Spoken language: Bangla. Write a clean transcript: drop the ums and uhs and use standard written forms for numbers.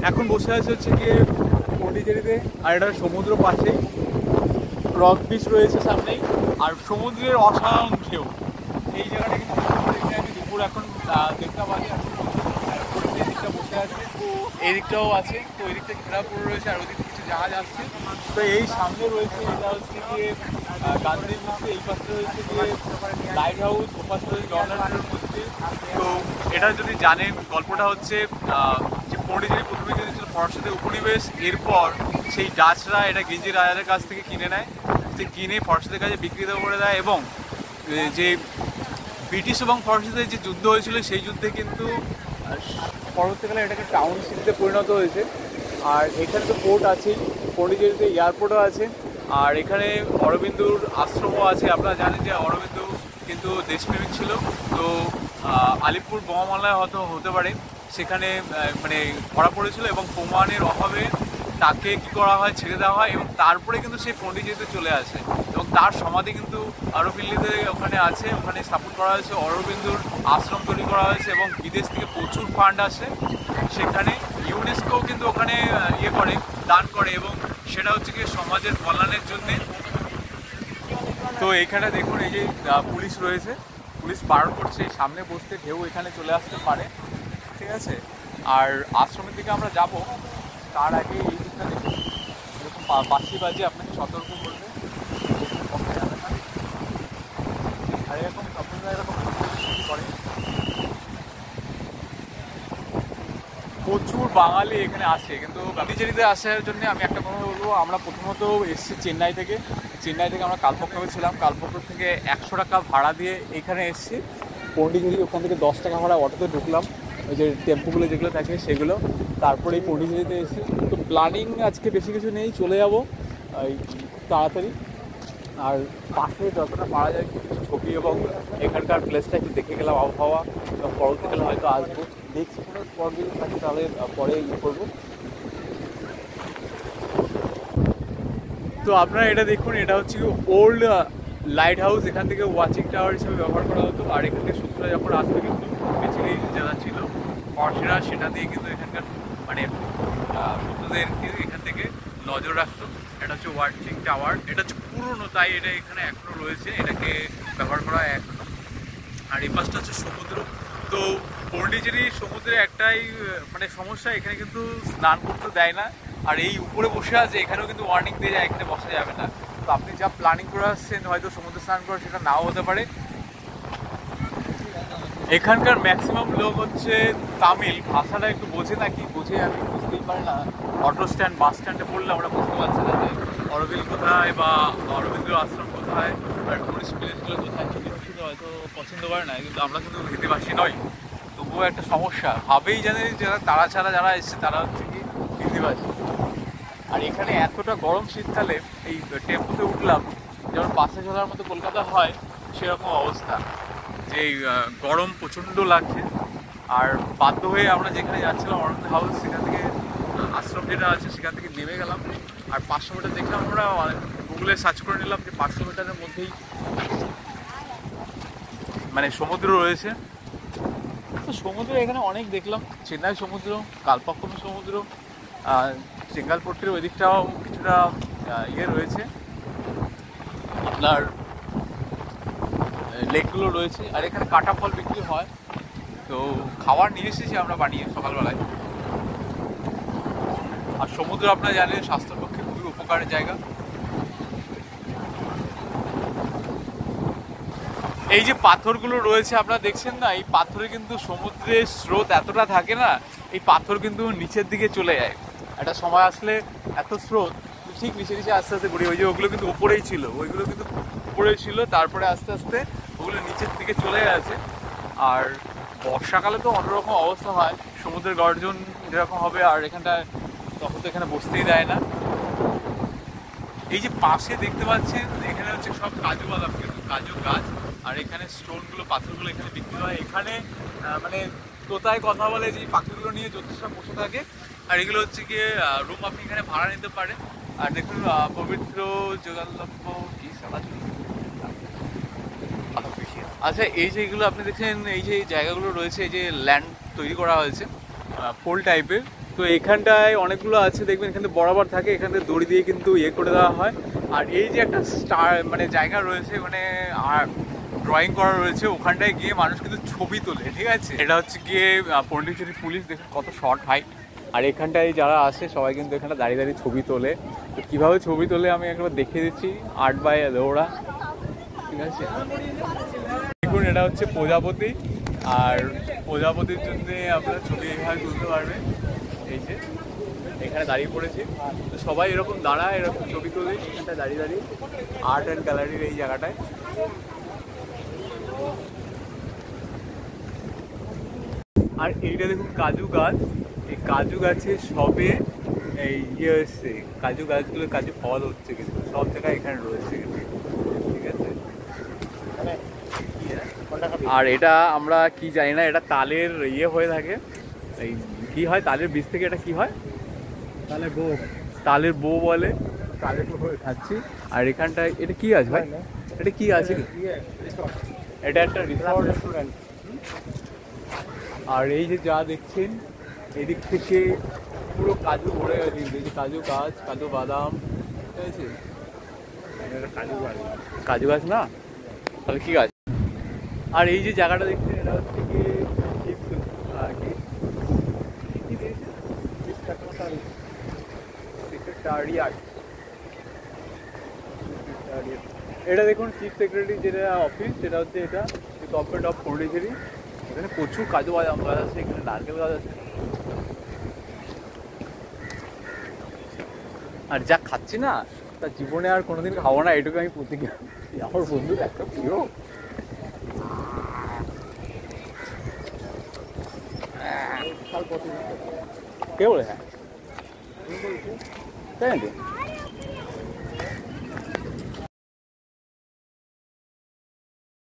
এখন বসে আছে হচ্ছে গিয়ে পন্ডিচেরিতে, আর এটা সমুদ্র পাশেই, রক বিচ রয়েছে সামনেই, আর সমুদ্রের অসাধারণ ঢেউ। এই জায়গাটা কিন্তু আমি দুপুর এখন দেখতে পাচ্ছি, এদিকটা বসে আছে, এই দিকটাও আছে, তো এই দিকটা ঘেরা পড়ে রয়েছে, আর ওদিকে কিছু জাহাজ আসছে। তো এই সামনে রয়েছে এটা হচ্ছে গিয়ে গান্ধীর মধ্যে, এই পাশে রয়েছে গিয়ে লাইট হাউস, ও পাশে রয়েছে জগন্নাথের মধ্যে। তো এটা যদি জানেন, গল্পটা হচ্ছে যে পন্ডিচেরি প্রথমে যদি ছিল ফরাসিদের উপনিবেশ, এরপর সেই ডাচরা এটা গেঞ্জি রাজাদের কাছ থেকে কিনে নেয়, যে কিনে ফরাসিদের কাছে বিক্রিত করে দেয়, এবং যে ব্রিটিশ এবং ফরাসিদের যে যুদ্ধ হয়েছিল সেই যুদ্ধে কিন্তু পরবর্তীকালে এটাকে টাউন সিটিতে পরিণত হয়েছে। আর এখানে তো পোর্ট আছেই, পন্ডিচেরিতে এয়ারপোর্টও আছে, আর এখানে অরবিন্দুর আশ্রমও আছে। আপনারা জানেন যে অরবিন্দু কিন্তু দেশপ্রেমিক ছিল, তো আলিপুর বোমামাল্লায় হয়তো হতে পারে সেখানে মানে ধরা পড়েছিল, এবং প্রমাণের অভাবে তাকে কী করা হয়, ছেড়ে দেওয়া হয়, এবং তারপরে কিন্তু সেই পন্ডিচেরিতে চলে আসে, এবং তার সমাধি কিন্তু আরোভিল্লিতে ওখানে আছে, ওখানে স্থাপন করা হয়েছে, অরবিন্দুর আশ্রম তৈরি করা হয়েছে, এবং বিদেশ থেকে প্রচুর ফান্ড আসে সেখানে। ইউনেস্কো কিন্তু ওখানে ইয়ে করে, দান করে, এবং সেটা হচ্ছে কি সমাজের কল্যাণের জন্যে। তো এইখানে দেখুন এই যে পুলিশ রয়েছে, পুলিশ বারণ করছে সামনে বসতে, ঢেউ এখানে চলে আসতে পারে, ঠিক আছে। আর আশ্রমের দিকে আমরা যাব, তার আগে এই দিকটা দেখুন, এরকম বাঁশি বাজে আপনাকে সতর্ক করবে, আর এরকম আপনারা এরকম করে। প্রচুর বাঙালি এখানে আসে, কিন্তু পন্ডিচেরিতে আসার জন্য আমি একটা কথা বলবো, আমরা প্রথমত এসেছি চেন্নাই থেকে আমরা কালপক্রমে ছিলাম, কালপক্রম থেকে 100 টাকা ভাড়া দিয়ে এখানে এসেছি পন্ডিচেরি, ওখান থেকে 10 টাকা ভাড়া অটোতে ঢুকলাম, ওই যে টেম্পোগুলো যেগুলো থাকে সেগুলো, তারপরে এই পন্ডিচেরিতে এসেছি। তো প্ল্যানিং আজকে বেশি কিছু নেই, চলে যাবো এই তাড়াতাড়ি, আর পাশে যতটা পারা যায় কিছু ছবি এবং এখানকার প্লেসটা একটু দেখে গেলাম, আবহাওয়া, এবং পরবর্তীকালে হয়তো আসবো, দেখছি কোনো স্পট যদি থাকে তাহলে পরে ইয়ে করবো। তো আপনারা এটা দেখুন, এটা হচ্ছে ওল্ড লাইট হাউস, এখান থেকে ওয়াচিং টাওয়ার হিসেবে ব্যবহার করা হতো, আর এখান থেকে শত্রুরা যখন আসতো কিন্তু বেসিক্যালি যারা ছিল ফরাসিরা সেটা দিয়ে কিন্তু এখানকার মানে শত্রুদের এখান থেকে নজর রাখতো। এটা হচ্ছে ওয়াচিং টাওয়ার, এটা হচ্ছে পুরনো, তাই এটা এখানে এখনও রয়েছে, এটাকে ব্যবহার করা হয় এখনও। আর এই পাশটা হচ্ছে সমুদ্র। তো পন্ডিচেরি সমুদ্রে একটাই মানে সমস্যা, এখানে কিন্তু স্নান করতে দেয় না, আর এই উপরে বসে আছে এখানেও কিন্তু ওয়ার্নিং দিয়ে যায় এখানে বসা যাবে না। তো আপনি যা প্ল্যানিং করে আসছেন হয়তো সমুদ্রে স্নান করা, সেটা নাও হতে পারে। এখানকার ম্যাক্সিমাম লোক হচ্ছে তামিল, ভাষাটা একটু বোঝে না, কি বোঝে আমি বুঝতেই পারি না। অটো স্ট্যান্ড, বাস স্ট্যান্ডে পড়লে আমরা বুঝতে পারছি না যে অরবিন্দ কোথায় বা অরবিন্দ আশ্রম কোথায়, আর টুরিস্ট প্লেসগুলো কোথায়, ছোটো হয়তো পছন্দ করে না, কিন্তু আমরা কিন্তু হিন্দিভাষী নই, তবুও একটা সমস্যা, ভাবেই জানি যারা তারা ছাড়া যারা এসছে তারা হচ্ছে কি হিন্দিভাষী। আর এখানে এতটা গরম শীতকালে এই টেম্পোতে উঠলাম, যেমন বাসে চলার মতো কলকাতা হয় সেরকম অবস্থা, যে গরম প্রচণ্ড লাগছে। আর বাধ্য হয়ে আমরা যেখানে যাচ্ছিলাম অরবিন্দ হাউস, সেখান থেকে আশ্রম যেটা আছে সেখান থেকে নেমে গেলাম, আর 500 মিটার দেখলাম, আমরা গুগলে সার্চ করে নিলাম যে 500 মিটারের মধ্যেই মানে সমুদ্র রয়েছে। তো সমুদ্র এখানে অনেক দেখলাম, চেন্নাই সমুদ্র, কালপক্রম সমুদ্র, চেঙ্গালপট্টির ওই দিকটাও কিছুটা ইয়ে রয়েছে, আপনার লেকগুলো রয়েছে, আর এখানে কাটা ফল বিক্রি হয়। তো খাবার নিয়ে এসেছি আমরা বানিয়ে সকালবেলায়। আর সমুদ্র আপনারা জানেন স্বাস্থ্যের পক্ষে খুবই উপকারের জায়গা। এই যে পাথরগুলো রয়েছে আপনারা দেখছেন না, এই পাথরে কিন্তু সমুদ্রের স্রোত এতটা থাকে না, এই পাথর কিন্তু নিচের দিকে চলে যায়, একটা সময় আসলে এত স্রোত ঠিক নিচে নিচে আস্তে আস্তে ঘুরে, ওই যে ওগুলো কিন্তু উপরেই ছিল, ওইগুলো কিন্তু উপরেই ছিল, তারপরে আস্তে আস্তে ওগুলো নিচের দিকে চলে গেছে। আর বর্ষাকালে তো অন্যরকম অবস্থা হয়, সমুদ্রের গর্জন যেরকম হবে, আর এখানটায় তখন তো এখানে বসতেই দেয় না। এই যে পাশে দেখতে পাচ্ছেন এখানে হচ্ছে সব কাজু বাদাম, কিন্তু কাজু গাছ, আর এখানে স্টোনগুলো, পাথরগুলো এখানে বিক্রি হয়। এখানে মানে তোতায় কথা বলে যে পাখিগুলো নিয়ে জ্যোতিষরা বসে থাকে, আর এগুলো হচ্ছে গিয়ে রুম আপনি এখানে ভাড়া নিতে পারেন। আর দেখুন পবিত্র যোগালম্ব কি আচ্ছা, এই যে এগুলো আপনি দেখছেন, এই যে জায়গাগুলো রয়েছে, এই যে ল্যান্ড তৈরি করা হয়েছে পোল টাইপের, তো এখানটায় অনেকগুলো আছে দেখবেন, এখানে বরাবর থাকে, এখান থেকে দড়ি দিয়ে কিন্তু ইয়ে করে দেওয়া হয়। আর এই যে একটা স্টার মানে জায়গা রয়েছে মানে আর ড্রয়িং করা রয়েছে, ওখানটায় গিয়ে মানুষ কিন্তু ছবি তোলে, ঠিক আছে। এটা হচ্ছে গিয়ে পন্ডিচেরি পুলিশ, দেখুন কত শর্ট হাইট। আর এখানটায় যারা আসে সবাই কিন্তু এখানে দাঁড়িয়ে দাঁড়িয়ে ছবি তোলে। তো কীভাবে ছবি তোলে আমি একবার দেখিয়ে দিচ্ছি, 8 বাই ওরা, ঠিক আছে। দেখুন এটা হচ্ছে প্রজাপতি, আর প্রজাপতির জন্য আপনারা ছবি এখানে তুলতে পারবেন। এই যে এখানে দাঁড়িয়ে পড়েছি, তো সবাই এরকম দাঁড়ায়, এরকম ছবি তোলে এখানটায় দাঁড়িয়ে দাঁড়িয়ে, আর্ট অ্যান্ড গ্যালারির এই জায়গাটায়। আর এইটা দেখুন কাজু গাছ, এই কাজু গাছে সবে এই ইয়ে এসছে, কাজু গাছগুলো কাজু ফল হচ্ছে, কিন্তু সব জায়গায় এখানে রয়েছে, ঠিক আছে। আর এটা আমরা কি জানি না, এটা তালের ইয়ে হয়ে থাকে, এই কি হয় তালের বীজ থেকে, এটা কি হয়, তালের বউ বলে, তালের বউ খাচ্ছি। আর এখানটায় এটা কি আছে ভাই, এটা কি আছে, এটা একটা রেস্টুরেন্ট। আর এই যে যা দেখছেন এদিক থেকে পুরো কাজু ভরে গেছে, এই যে কাজু গাছ, কাজু বাদাম, ঠিক আছে। কাজু গাছ না, তাহলে কি গাছ। আর এই যে জায়গাটা দেখছেন এটা হচ্ছে কি এটা দেখুন চিফ সেক্রেটারি যেটা অফিস, সেটা হচ্ছে এটা গভর্নমেন্ট অফ পন্ডিচেরি। এখানে প্রচুর কাজু বাদাম গাছ আছে, এখানে নারকেল গাছ আছে। আর যা খাচ্ছি না, তার জীবনে আর কোনোদিন খাবো না, এটুকু আমি প্রতিজ্ঞা। আমার বন্ধু একটা প্রিয়। কে বলে? হ্যাঁ তাই নাকি?